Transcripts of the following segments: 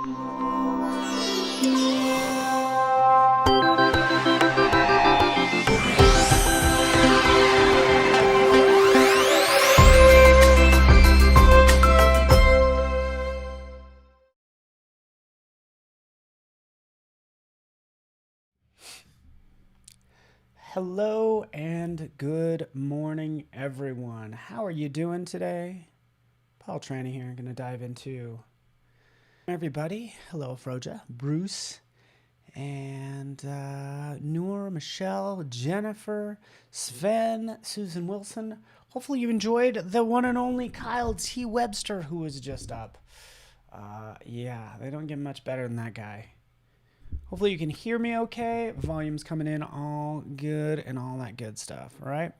Hello and good morning, everyone. How are you doing today? Paul Tranny here. I'm going to dive into everybody. Hello, Froja, Bruce, and Noor, Michelle, Jennifer, Sven, Susan Wilson. Hopefully you enjoyed the one and only Kyle T. Webster, who was just up. Yeah, they don't get much better than that guy. Hopefully you can hear me okay. Volume's coming in all good and all that good stuff, all right?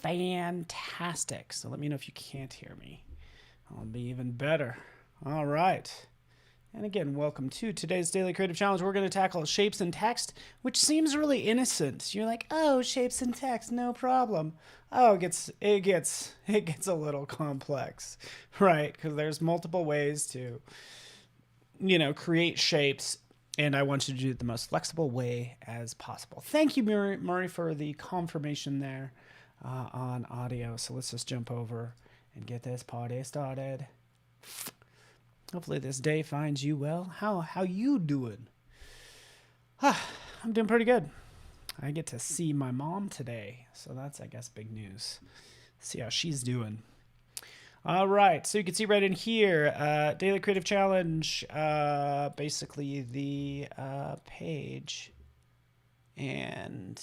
Fantastic. So let me know if you can't hear me. I'll be even better. All right. And again, welcome to today's Daily Creative Challenge. We're going to tackle shapes and text, which seems really innocent. You're like, oh, shapes and text, no problem. Oh, it gets a little complex, right? Because there's multiple ways to, create shapes. And I want you to do it the most flexible way as possible. Thank you, Murray, for the confirmation there on audio. So let's just jump over and get this party started. Hopefully this day finds you well. How you doing? I'm doing pretty good. I get to see my mom today. So that's, I guess, big news. See how she's doing. All right, so you can see right in here, Daily Creative Challenge, basically the page, and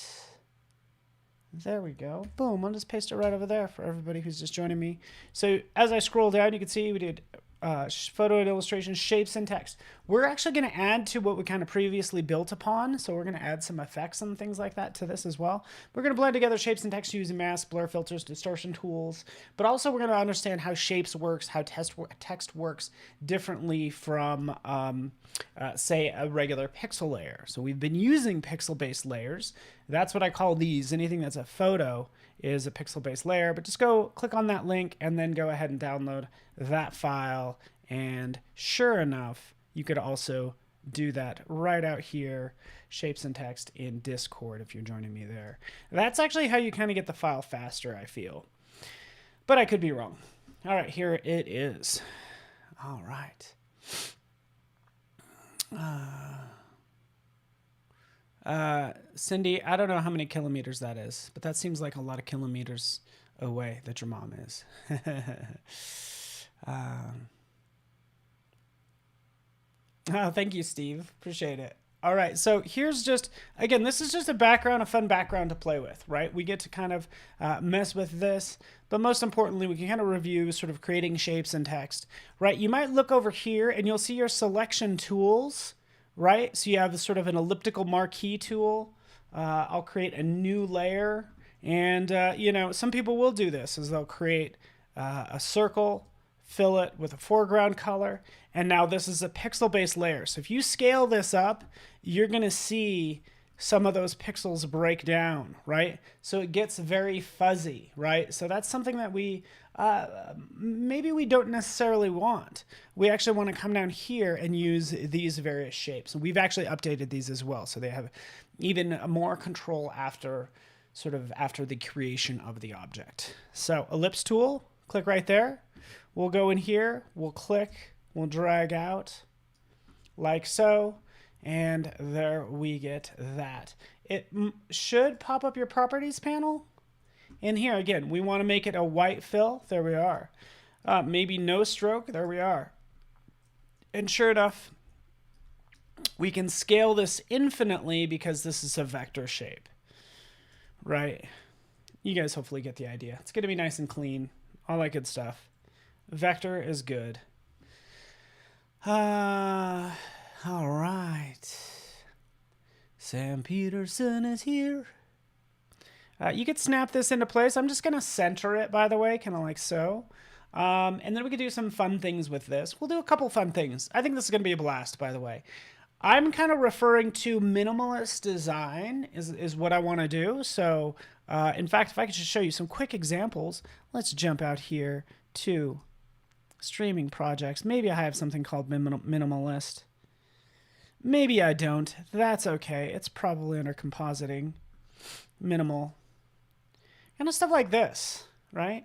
there we go. Boom, I'll just paste it right over there for everybody who's just joining me. So as I scroll down, you can see we did photo and illustration, shapes and text. We're actually going to add to what we kind of previously built upon. So we're going to add some effects and things like that to this as well. We're going to blend together shapes and text using masks, blur filters, distortion tools, but also we're going to understand how shapes works, how text works differently from, say, a regular pixel layer. So we've been using pixel-based layers. That's what I call these. Anything that's a photo is a pixel-based layer, but just go click on that link and then go ahead and download that file. And sure enough, you could also do that right out here, shapes and text in Discord if you're joining me there. That's actually how you kind of get the file faster, I feel. But I could be wrong. All right, here it is. All right. Cindy, I don't know how many kilometers that is, but that seems like a lot of kilometers away that your mom is. Oh, thank you, Steve. Appreciate it. All right, so here's just, again, this is just a fun background to play with, right? We get to kind of mess with this, but most importantly, we can kind of review sort of creating shapes and text, right? You might look over here and you'll see your selection tools, right? So you have sort of an elliptical marquee tool. I'll create a new layer. And, some people will do this, is they'll create a circle, fill it with a foreground color. And now this is a pixel-based layer. So if you scale this up, you're going to see some of those pixels break down, right? So it gets very fuzzy, right? So that's something that we maybe we don't necessarily want. We actually want to come down here and use these various shapes. And we've actually updated these as well. So they have even more control after the creation of the object. So ellipse tool, click right there. We'll go in here, we'll click, we'll drag out like so. And there we get that. It should pop up your properties panel. In here, again, we want to make it a white fill. There we are. Maybe no stroke. There we are. And sure enough, we can scale this infinitely because this is a vector shape, right? You guys hopefully get the idea. It's going to be nice and clean. All that good stuff. Vector is good. All right. Sam Peterson is here. You could snap this into place. I'm just going to center it, by the way, kind of like so. And then we could do some fun things with this. We'll do a couple fun things. I think this is going to be a blast, by the way. I'm kind of referring to minimalist design is what I want to do. So, in fact, if I could just show you some quick examples, let's jump out here to Streaming projects. Maybe I have something called minimalist. Maybe I don't. That's okay. It's probably under compositing. Minimal. Kind of stuff like this, right?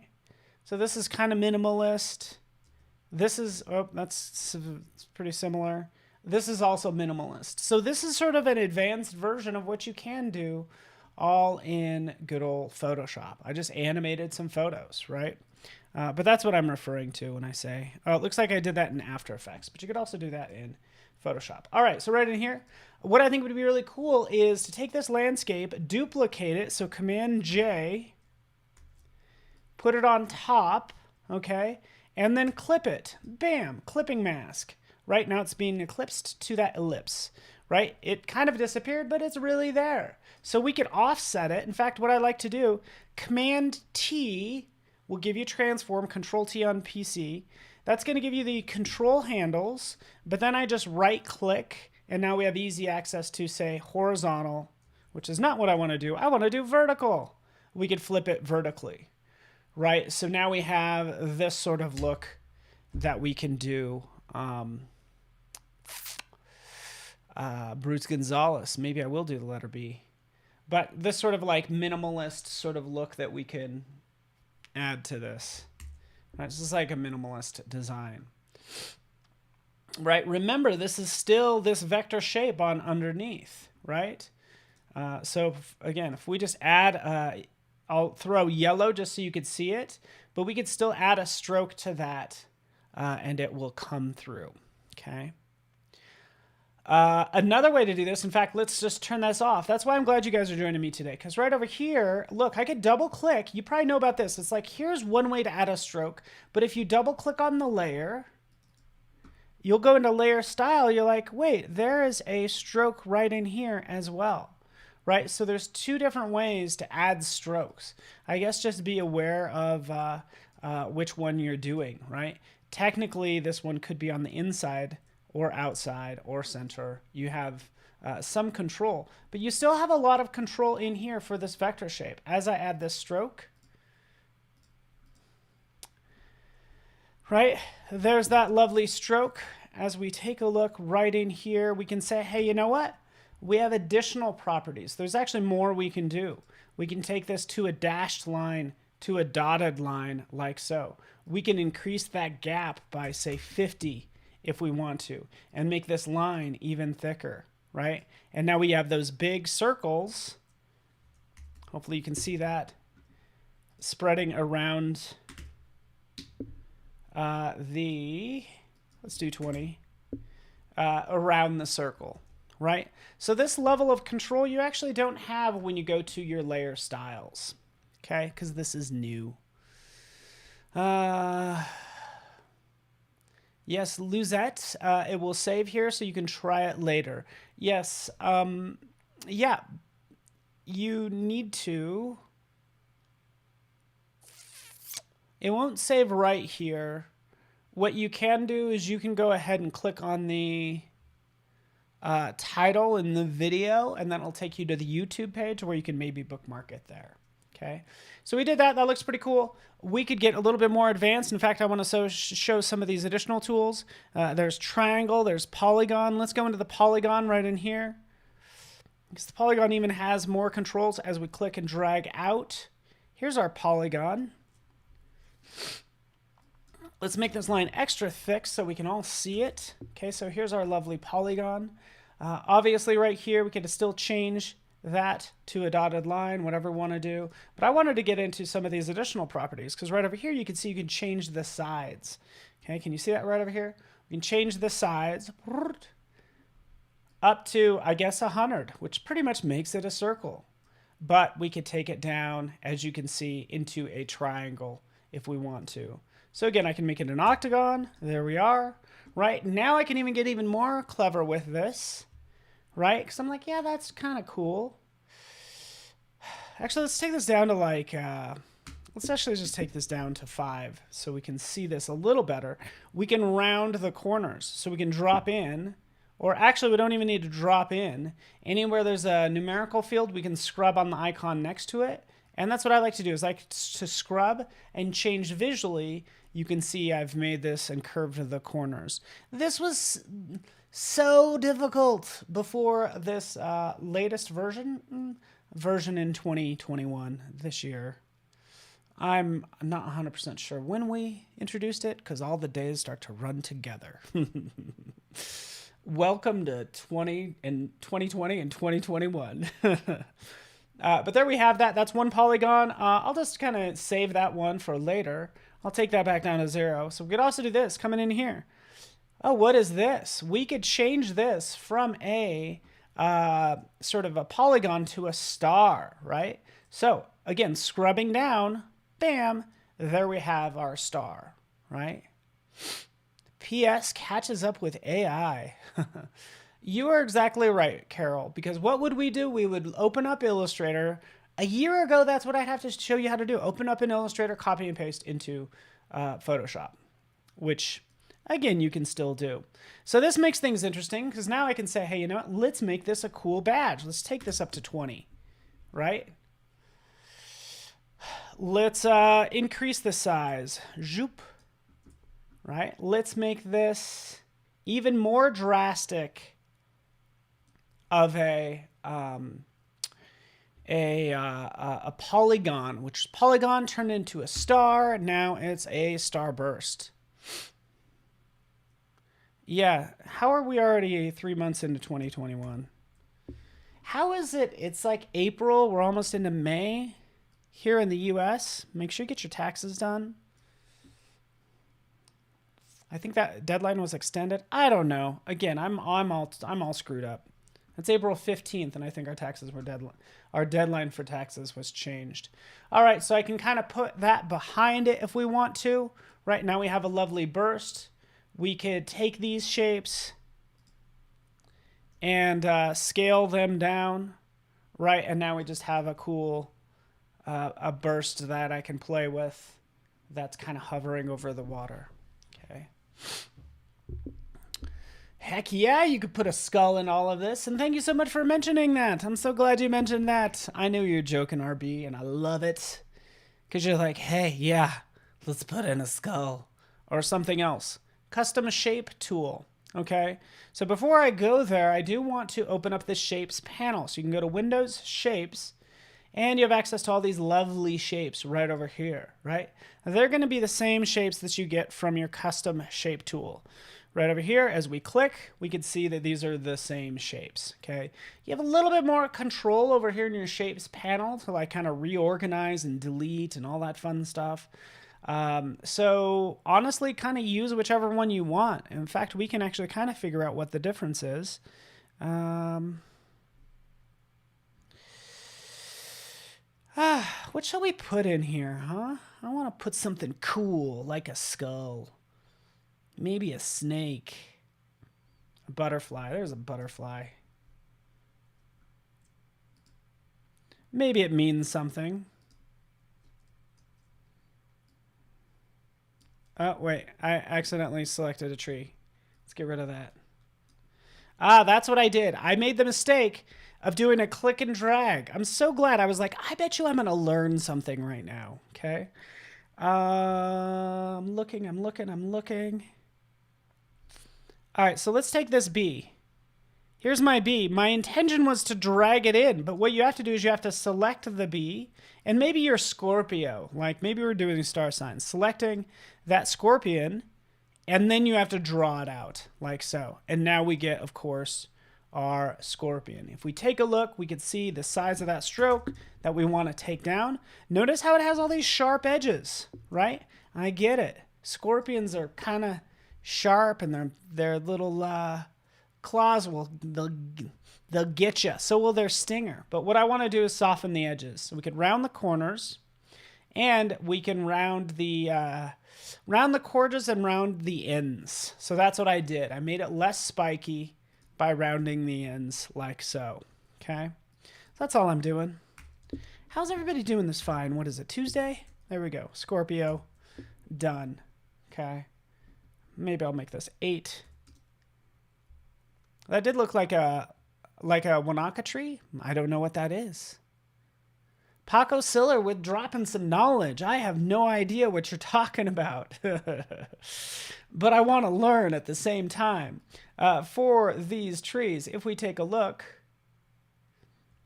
So this is kind of minimalist. This is, oh, that's pretty similar. This is also minimalist. So this is sort of an advanced version of what you can do all in good old Photoshop. I just animated some photos, right? But that's what I'm referring to when I say, oh, it looks like I did that in After Effects, but you could also do that in Photoshop. All right, so right in here, what I think would be really cool is to take this landscape, duplicate it, so Command J, put it on top, okay, and then clip it. Bam, clipping mask. Right now it's being eclipsed to that ellipse, right? It kind of disappeared, but it's really there. So we could offset it. In fact, what I like to do, Command T will give you transform, Control T on PC. That's going to give you the control handles, but then I just right click, and now we have easy access to, say, horizontal, which is not what I want to do. I want to do vertical. We could flip it vertically, right? So now we have this sort of look that we can do. Bruce Gonzalez. Maybe I will do the letter B. But this sort of like minimalist sort of look that we can add to this. Right? This is like a minimalist design. Right? Remember, this is still this vector shape on underneath, right? So again, if we just add, I'll throw yellow just so you could see it, but we could still add a stroke to that and it will come through, okay? Another way to do this, in fact, let's just turn this off. That's why I'm glad you guys are joining me today, because right over here, look, I could double click. You probably know about this. It's like, here's one way to add a stroke, but if you double click on the layer, you'll go into layer style. You're like, wait, there is a stroke right in here as well, right? So there's two different ways to add strokes. I guess just be aware of which one you're doing, right? Technically, this one could be on the inside or outside or center. You have some control, but you still have a lot of control in here for this vector shape. As I add this stroke, right, there's that lovely stroke. As we take a look right in here, we can say, hey, you know what? We have additional properties. There's actually more we can do. We can take this to a dashed line, to a dotted line, like so. We can increase that gap by, say, 50 if we want to, and make this line even thicker, right? And now we have those big circles. Hopefully you can see that spreading around let's do 20, around the circle, right? So this level of control you actually don't have when you go to your layer styles, okay? Because this is new. Yes, Luzette, it will save here so you can try it later. Yes, yeah, you need to. It won't save right here. What you can do is you can go ahead and click on the title in the video, and then it'll take you to the YouTube page where you can maybe bookmark it there. Okay, so we did that. That looks pretty cool. We could get a little bit more advanced. In fact, I want to show some of these additional tools. There's triangle, there's polygon. Let's go into the polygon right in here, because the polygon even has more controls as we click and drag out. Here's our polygon. Let's make this line extra thick so we can all see it. Okay, so here's our lovely polygon. Obviously right here we could still change that to a dotted line, whatever we want to do. But I wanted to get into some of these additional properties, because right over here you can see you can change the sides. Okay, can you see that right over here? We can change the sides up to, I guess, 100, which pretty much makes it a circle. But we could take it down, as you can see, into a triangle if we want to. So again, I can make it an octagon. There we are. Right, now I can even get even more clever with this. Right? Because I'm like, yeah, that's kind of cool. Actually, let's take this down to like, let's actually just take this down to 5 so we can see this a little better. We can round the corners, so we can drop in, or actually we don't even need to drop in. Anywhere there's a numerical field, we can scrub on the icon next to it. And that's what I like to do, is I like to scrub and change visually you can see I've made this and curved the corners. This was so difficult before this latest version in 2021 this year. I'm not 100% sure when we introduced it because all the days start to run together. Welcome to 2020 and 2021. But there we have that. That's one polygon. I'll just kind of save that one for later. I'll take that back down to 0. So we could also do this coming in here. Oh, what is this? We could change this from a sort of a polygon to a star, right? So again, scrubbing down, bam, there we have our star, right? PS catches up with AI. You are exactly right, Carol, because what would we do? We would open up Illustrator. A year ago, that's what I'd have to show you how to do. Open up an Illustrator, copy and paste into Photoshop, which, again, you can still do. So this makes things interesting because now I can say, hey, you know what? Let's make this a cool badge. Let's take this up to 20, right? Let's increase the size. Zoop. Right? Let's make this even more drastic of a polygon, which polygon turned into a star. Now it's a starburst. Yeah. How are we already 3 months into 2021? How is it? It's like April. We're almost into May here in the US. Make sure you get your taxes done. I think that deadline was extended. I don't know. Again, I'm all screwed up. It's April 15th, and I think our deadline for taxes was changed. All right, so I can kind of put that behind it if we want to. Right now we have a lovely burst. We could take these shapes and scale them down, right? And now we just have a cool a burst that I can play with that's kind of hovering over the water. Okay. Heck yeah, you could put a skull in all of this, and thank you so much for mentioning that. I'm so glad you mentioned that. I knew you were joking, RB, and I love it. Because you're like, hey, yeah, let's put in a skull. Or something else. Custom shape tool. Okay, so before I go there, I do want to open up the Shapes panel. So you can go to Windows, Shapes, and you have access to all these lovely shapes right over here, right? Now, they're going to be the same shapes that you get from your custom shape tool. Right over here, as we click, we can see that these are the same shapes, okay? You have a little bit more control over here in your shapes panel to like kind of reorganize and delete and all that fun stuff. So honestly, kind of use whichever one you want. In fact, we can actually kind of figure out what the difference is. What shall we put in here, huh? I want to put something cool, like a skull. Maybe a snake. A butterfly. There's a butterfly. Maybe it means something. Oh, wait. I accidentally selected a tree. Let's get rid of that. Ah, that's what I did. I made the mistake of doing a click and drag. I'm so glad. I was like, I bet you I'm going to learn something right now. Okay. I'm looking. All right, so let's take this bee. Here's my bee. My intention was to drag it in, but what you have to do is you have to select the bee, and maybe you're Scorpio, like maybe we're doing star signs, selecting that scorpion, and then you have to draw it out, like so. And now we get, of course, our scorpion. If we take a look, we can see the size of that stroke that we want to take down. Notice how it has all these sharp edges, right? I get it. Scorpions are kind of sharp, and their little claws they'll get you. So will their stinger. But what I want to do is soften the edges. So we could round the corners, and we can round the corners and round the ends. So that's what I did. I made it less spiky by rounding the ends like so. Okay, that's all I'm doing. How's everybody doing this fine? What is it, Tuesday? There we go. Scorpio, done. Okay, maybe I'll make this 8. That did look like a Wanaka tree. I don't know what that is. Paco Siller with dropping some knowledge. I have no idea what you're talking about, but I want to learn at the same time. For these trees, if we take a look,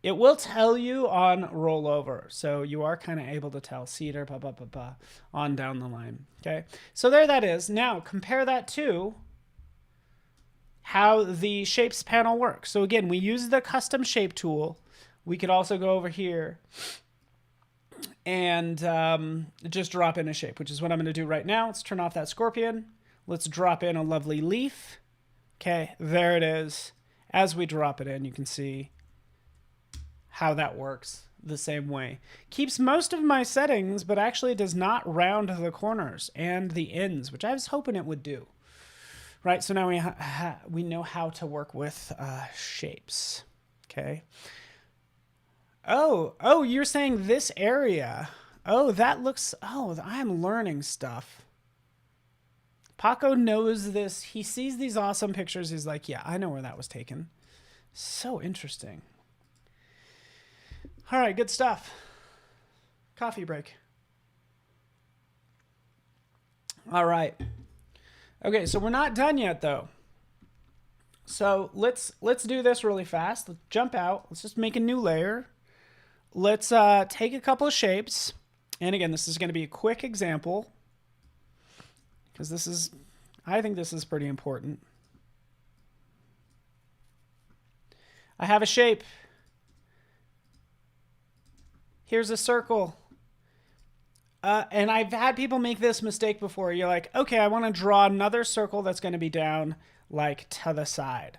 it will tell you on rollover. So you are kind of able to tell cedar, on down the line. Okay, so there that is. Now compare that to how the shapes panel works. So again, we use the custom shape tool. We could also go over here and just drop in a shape, which is what I'm going to do right now. Let's turn off that scorpion. Let's drop in a lovely leaf. Okay, there it is. As we drop it in, you can see how that works the same way. Keeps most of my settings, but actually does not round the corners and the ends, which I was hoping it would do. Right, so now we know how to work with shapes. Okay. Oh, you're saying this area. Oh, that looks, oh, I'm learning stuff. Paco knows this. He sees these awesome pictures. He's like, yeah, I know where that was taken. So interesting. All right, good stuff. Coffee break. All right. Okay, so we're not done yet though. So let's do this really fast. Let's jump out. Let's just make a new layer. Let's take a couple of shapes. And again, this is going to be a quick example because I think this is pretty important. I have a shape. Here's a circle. And I've had people make this mistake before. You're like, okay, I want to draw another circle that's going to be down like to the side.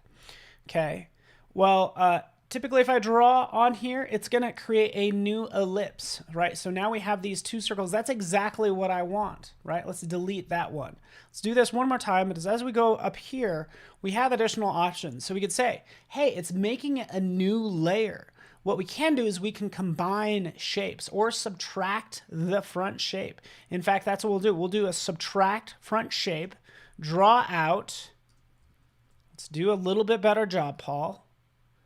Okay. Well, typically if I draw on here, it's going to create a new ellipse, right? So now we have these two circles. That's exactly what I want, right? Let's delete that one. Let's do this one more time. Because as we go up here, we have additional options. So we could say, hey, it's making a new layer. What we can do is we can combine shapes or subtract the front shape. In fact, that's what we'll do. We'll do a subtract front shape, draw out. Let's do a little bit better job, Paul,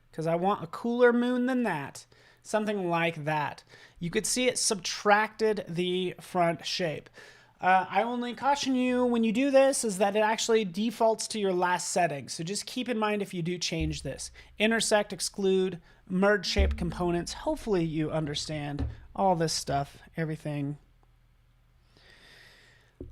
because I want a cooler moon than that. Something like that. You could see it subtracted the front shape. I only caution you when you do this is that it actually defaults to your last setting. So just keep in mind if you do change this. Intersect, exclude, merge shape components. Hopefully you understand all this stuff, everything.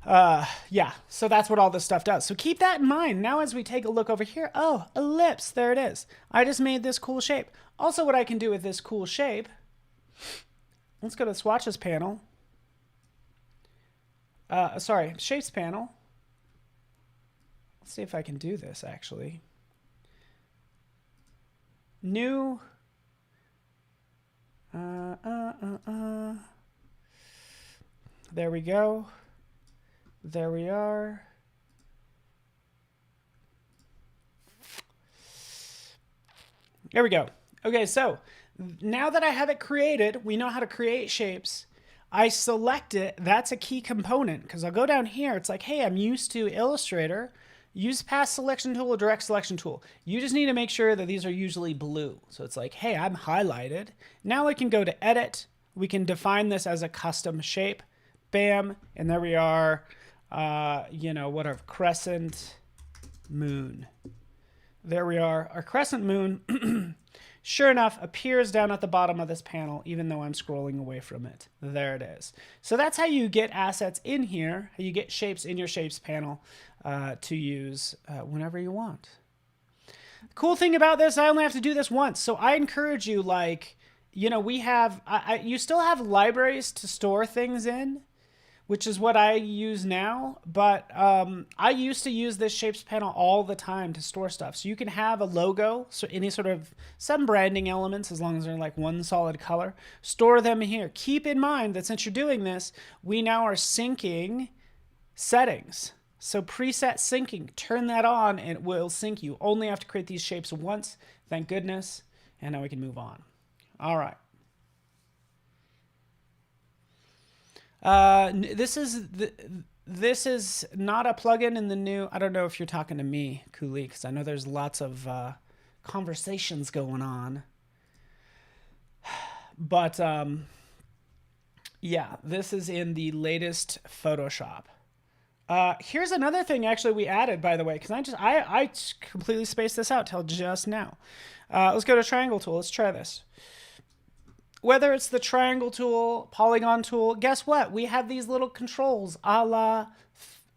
Yeah, so that's what all this stuff does. So keep that in mind. Now as we take a look over here, oh, ellipse, there it is. I just made this cool shape. Also what I can do with this cool shape, let's go to the swatches panel. Sorry, shapes panel. Let's see if I can do this actually. New. There we go. There we are. There we go. Okay, so now that I have it created, we know how to create shapes. I select it. That's a key component because I'll go down here. It's like, hey, I'm used to Illustrator. Use path selection tool or direct selection tool. You just need to make sure that these are usually blue. So it's like, hey, I'm highlighted. Now I can go to edit. We can define this as a custom shape. Bam. And there we are. You know, whatever, crescent moon. There we are. Our crescent moon, sure enough, appears down at the bottom of this panel, even though I'm scrolling away from it. There it is. So that's how you get assets in here, how you get shapes in your shapes panel to use whenever you want. Cool thing about this, I only have to do this once. So I encourage you, like, you know, we have, you still have libraries to store things in, which is what I use now. But I used to use this shapes panel all the time to store stuff. So you can have a logo, so any sort of some branding elements, as long as they're like one solid color, store them here. Keep in mind that since you're doing this, we now are syncing settings. So preset syncing, turn that on and it will sync you. Only have to create these shapes once, thank goodness. And now we can move on. All right. This is not a plugin in the new, I don't know if you're talking to me, Cooley, because I know there's lots of conversations going on. But Yeah, this is in the latest Photoshop. Here's another thing actually we added, by the way, because I completely spaced this out till just now. Let's go to triangle tool. Let's try this. Whether it's the triangle tool, polygon tool, guess what? We have these little controls a la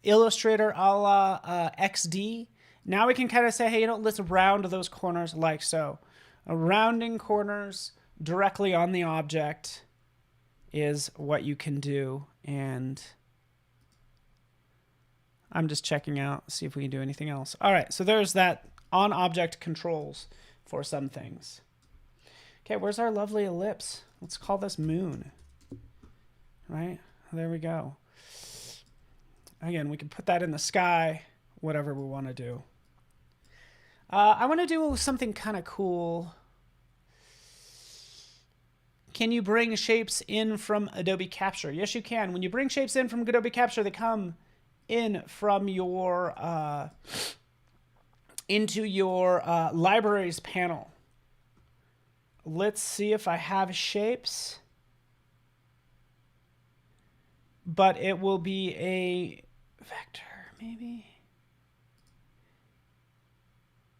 Illustrator, a la XD. Now we can kind of say, hey, let's round those corners like so. Rounding corners directly on the object is what you can do. And I'm just checking out, see if we can do anything else. All right, so there's that on object controls for some things. Okay, where's our lovely ellipse? Let's call this moon. Right, there we go. Again, we can put that in the sky, whatever we want to do. I want to do something kind of cool. Can you bring shapes in from Adobe Capture? Yes, you can. When you bring shapes in from Adobe Capture, they come in from your into your libraries panel. Let's see if I have shapes, but it will be a vector, maybe.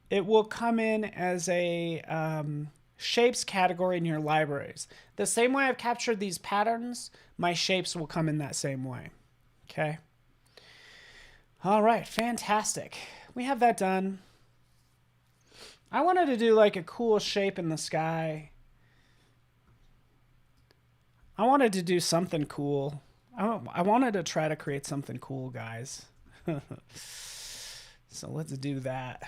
It will come in as a shapes category in your libraries. The same way I've captured these patterns, my shapes will come in that same way. Okay. All right, fantastic. We have that done. I wanted to do like a cool shape in the sky. I wanted to do something cool. I wanted to try to create something cool, guys. So let's do that.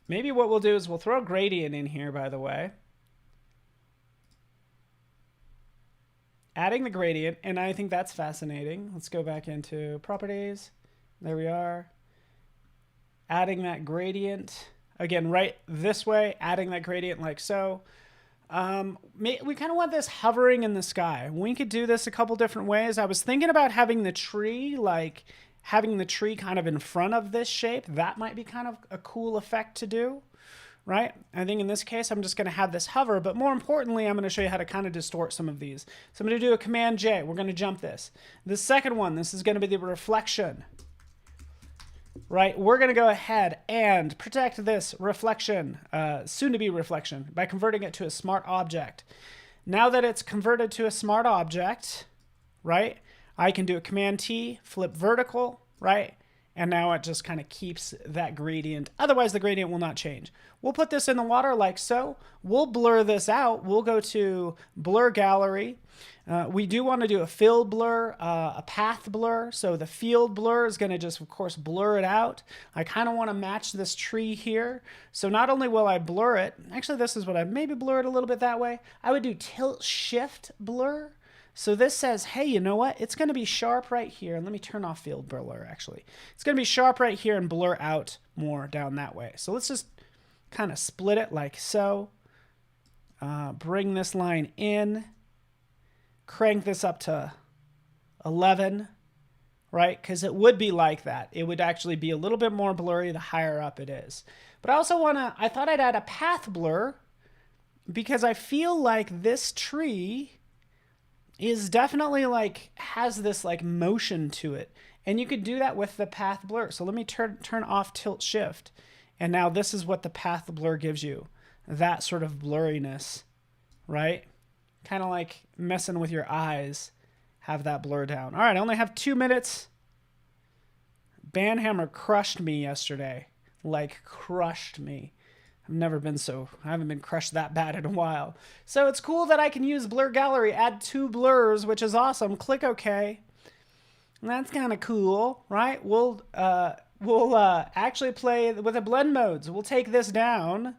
Maybe what we'll do is we'll throw a gradient in here, by the way. Adding the gradient, and I think that's fascinating. Let's go back into properties. There we are. Adding that gradient. Again, right this way, adding that gradient like so. We kind of want this hovering in the sky. We could do this a couple different ways. I was thinking about having the tree, like having the tree kind of in front of this shape. That might be kind of a cool effect to do, right? I think in this case, I'm just going to have this hover, but more importantly, I'm going to show you how to kind of distort some of these. So I'm going to do a Command J. We're going to jump this. The second one, this is going to be the reflection, right? We're going to go ahead and protect this reflection, soon to be reflection, by converting it to a smart object. Now that it's converted to a smart object, right, I can do a Command T, flip vertical, right? And now it just kind of keeps that gradient. Otherwise, the gradient will not change. We'll put this in the water like so. We'll blur this out. We'll go to Blur Gallery. We do want to do a fill blur, a path blur. So the field blur is going to just, of course, blur it out. I kind of want to match this tree here. So not only will I blur it, actually this is what I maybe blur it a little bit that way. I would do tilt shift blur. So this says, hey, you know what? It's going to be sharp right here. And let me turn off field blur, actually. It's going to be sharp right here and blur out more down that way. So let's just kind of split it like so. Bring this line in. Crank this up to 11, right? Because it would be like that. It would actually be a little bit more blurry the higher up it is. But I also I thought I'd add a path blur because I feel like this tree is definitely like has this like motion to it, and you could do that with the path blur. So let me turn off tilt shift, and now this is what the path blur gives you, that sort of blurriness, right? Kind of like messing with your eyes, have that blur down. All right, I only have 2 minutes. Banhammer crushed me yesterday, like crushed me. I haven't been crushed that bad in a while. So it's cool that I can use Blur Gallery, add 2 blurs, which is awesome. Click OK. And that's kind of cool, right? We'll actually play with the blend modes. We'll take this down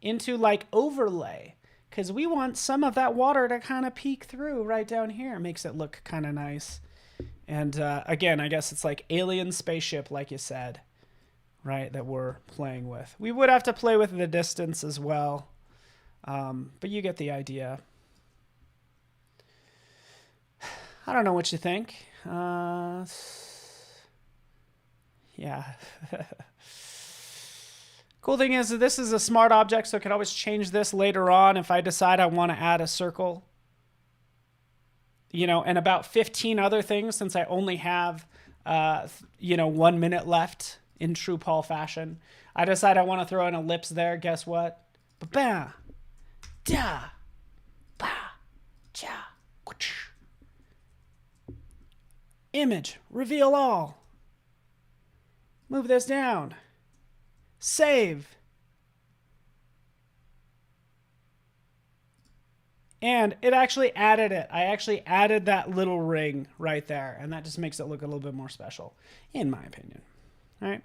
into like overlay because we want some of that water to kind of peek through right down here. It makes it look kind of nice. And again, I guess it's like alien spaceship, like you said. Right, that we're playing with. We would have to play with the distance as well, but you get the idea. I don't know what you think. Yeah. Cool thing is that this is a smart object, so I can always change this later on if I decide I want to add a circle. you know, and about 15 other things, since I only have, you know, 1 minute left in true Paul fashion. I decide I want to throw an ellipse there. Guess what? Ba-ba, da, ba, cha, whoosh. Image, reveal all. Move this down. Save. And it actually added it. I actually added that little ring right there. And that just makes it look a little bit more special, in my opinion. All right.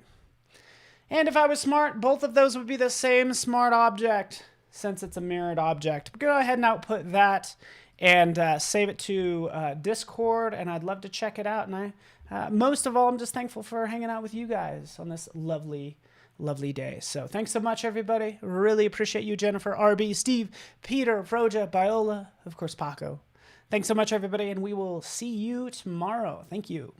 And if I was smart, both of those would be the same smart object since it's a mirrored object. But go ahead and output that and save it to Discord. And I'd love to check it out. And most of all, I'm just thankful for hanging out with you guys on this lovely day. So thanks so much, everybody. Really appreciate you, Jennifer, RB, Steve, Peter, Froja, Biola, of course, Paco. Thanks so much, everybody, and we will see you tomorrow. Thank you.